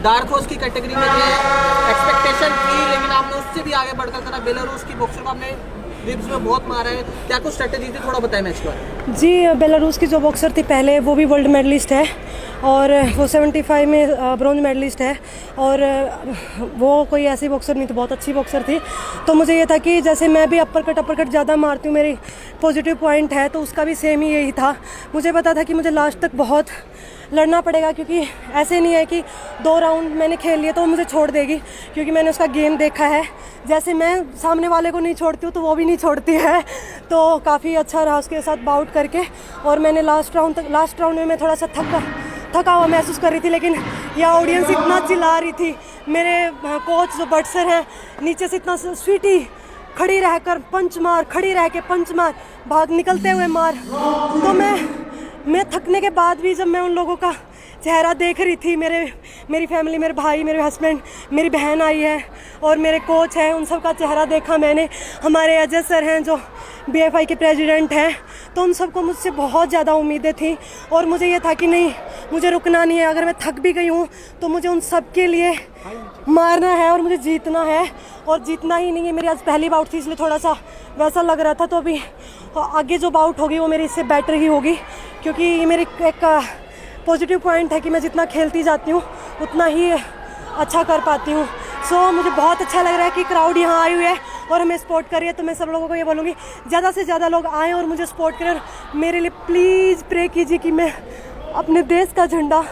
Dark horse की category में expectation थी, लेकिन आपने उससे भी आगे बढ़कर करा। बेलारूस की बॉक्सर को आपने रिब्स में बहुत मारा है, क्या कुछ स्ट्रेटेजी थी, थोड़ा बताएं मैच के बारे में। जी, बेलारूस की जो बॉक्सर थी पहले, वो भी वर्ल्ड मेडलिस्ट है और वो 75 में ब्रॉन्ज मेडलिस्ट है और वो कोई ऐसी बॉक्सर नहीं थी, बहुत अच्छी बॉक्सर थी। तो मुझे ये था कि जैसे मैं भी अपर कट ज़्यादा मारती हूँ, मेरी पॉजिटिव पॉइंट है, तो उसका भी सेम ही यही था। मुझे पता था कि मुझे लास्ट तक बहुत लड़ना पड़ेगा, क्योंकि ऐसे नहीं है कि 2 राउंड मैंने खेल लिए तो वो मुझे छोड़ देगी, क्योंकि मैंने उसका गेम देखा है। जैसे मैं सामने वाले को नहीं छोड़ती हूँ तो वो भी नहीं छोड़ती है। तो काफ़ी अच्छा रहा उसके साथ बाउट करके। और मैंने लास्ट राउंड में मैं थोड़ा सा थका हुआ महसूस कर रही थी, लेकिन यह ऑडियंस इतना चिल्ला रही थी। मेरे कोच जो बटसर हैं नीचे से इतना स्वीटी खड़ी रहकर पंच मार, खड़ी रह के पंच मार, भाग निकलते हुए मार। तो मैं थकने के बाद भी जब मैं उन लोगों का चेहरा देख रही थी, मेरी फैमिली, मेरे भाई, मेरे हस्बैंड, मेरी बहन आई है और मेरे कोच हैं, उन सब का चेहरा देखा मैंने। हमारे अजय सर हैं जो BFI के प्रेसिडेंट हैं, तो उन सबको मुझसे बहुत ज़्यादा उम्मीदें थी और मुझे ये था कि नहीं, मुझे रुकना नहीं है। अगर मैं थक भी गई हूँ तो मुझे उन सब के लिए मारना है और मुझे जीतना है। और जीतना ही नहीं है, मेरी आज पहली बाउट थी इसलिए थोड़ा सा वैसा लग रहा था। तो अभी आगे जो बाउट होगी वो मेरी इससे बेटर ही होगी, क्योंकि ये मेरी एक पॉजिटिव पॉइंट है कि मैं जितना खेलती जाती हूँ उतना ही अच्छा कर पाती हूँ। सो मुझे बहुत अच्छा लग रहा है कि क्राउड यहाँ आई हुई है और हमें सपोर्ट कर रही है। तो मैं सब लोगों को ये बोलूँगी, ज़्यादा से ज़्यादा लोग आएँ और मुझे सपोर्ट करें। मेरे लिए प्लीज़ प्रे कीजिए कि मैं अपने देश का झंडा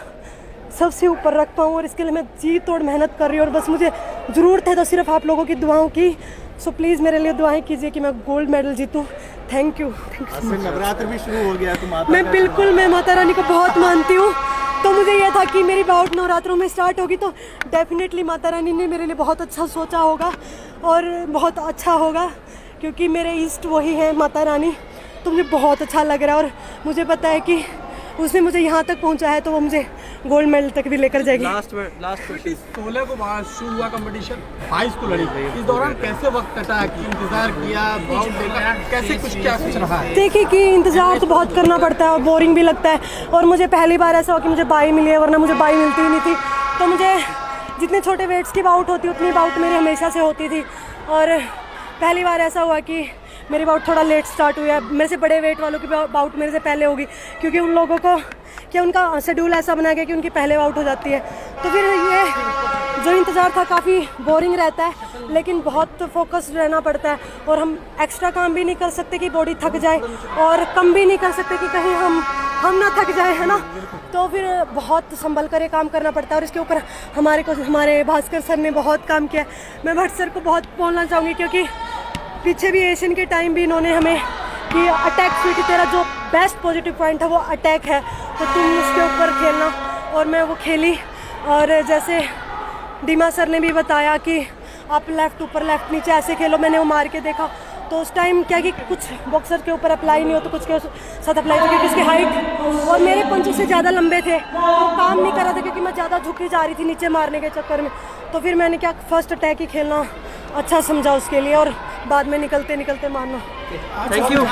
सबसे ऊपर रख पाऊँ, और इसके लिए मैं जी तोड़ मेहनत कर रही हूँ। और बस मुझे ज़रूरत है तो सिर्फ आप लोगों की दुआओं की। सो प्लीज़ मेरे लिए दुआएं कीजिए कि मैं गोल्ड मेडल जीतूँ। Thank you. नवरात्र भी शुरू हो गया, तो मैं माता रानी को बहुत मानती हूँ। तो मुझे यह था कि मेरी बाउट नवरात्रों में स्टार्ट होगी, तो डेफिनेटली माता रानी ने मेरे लिए बहुत अच्छा सोचा होगा और बहुत अच्छा होगा, क्योंकि मेरे ईस्ट वही है माता रानी। तो मुझे बहुत अच्छा लग रहा है और मुझे पता है कि उसने मुझे यहाँ तक पहुँचा है तो वो मुझे गोल्ड मेडल तक भी लेकर जाएगी। लास्ट 16 को बाहर शुरू हुआ कंपटीशन, 22 को लड़ी गई। इस दौरान कैसे वक्त कटा, इंतजार किया, बाउट देखा, कैसे क्या कुछ रहा है? देखिए कि इंतज़ार तो बहुत करना पड़ता है और बोरिंग भी लगता है। और मुझे पहली बार ऐसा हुआ कि मुझे बाई मिली है, वरना मुझे बाई मिलती ही नहीं थी। तो मुझे जितने छोटे वेट्स की बाउट होती उतनी बाउट मेरी हमेशा से होती थी। और पहली बार ऐसा हुआ कि मेरी बाउट थोड़ा लेट स्टार्ट हुई है। मेरे से बड़े वेट वालों की बाउट मेरे से पहले होगी, क्योंकि उन लोगों को क्या उनका शेड्यूल ऐसा बना गया कि उनकी पहले आउट हो जाती है। तो फिर ये जो इंतज़ार था काफ़ी बोरिंग रहता है, लेकिन बहुत फोकस्ड रहना पड़ता है। और हम एक्स्ट्रा काम भी नहीं कर सकते कि बॉडी थक जाए, और कम भी नहीं कर सकते कि कहीं हम ना थक जाए, है ना। तो फिर बहुत संभल कर ये काम करना पड़ता है। और इसके ऊपर हमारे भास्कर सर ने बहुत काम किया। मैं भट्ट सर को बहुत बोलना चाहूँगी, क्योंकि पीछे भी एशियन के टाइम भी इन्होंने हमें कि अटैक स्वीटी, तेरा जो बेस्ट पॉजिटिव पॉइंट है वो अटैक है, तो तुम उसके ऊपर खेलना। और मैं वो खेली। और जैसे डीमा सर ने भी बताया कि आप लेफ़्ट ऊपर लेफ़्ट नीचे ऐसे खेलो, मैंने वो मार के देखा। तो उस टाइम क्या कि कुछ बॉक्सर के ऊपर अप्लाई नहीं हो तो कुछ के साथ अप्लाई था, क्योंकि उसकी हाइट और मेरे पंच उससे ज़्यादा लंबे थे, वो काम नहीं कर रहा था, क्योंकि मैं ज़्यादा झुकी जा रही थी नीचे मारने के चक्कर में। तो फिर मैंने क्या फर्स्ट अटैक ही खेलना अच्छा समझा उसके लिए, और बाद में निकलते मारना। Thank you.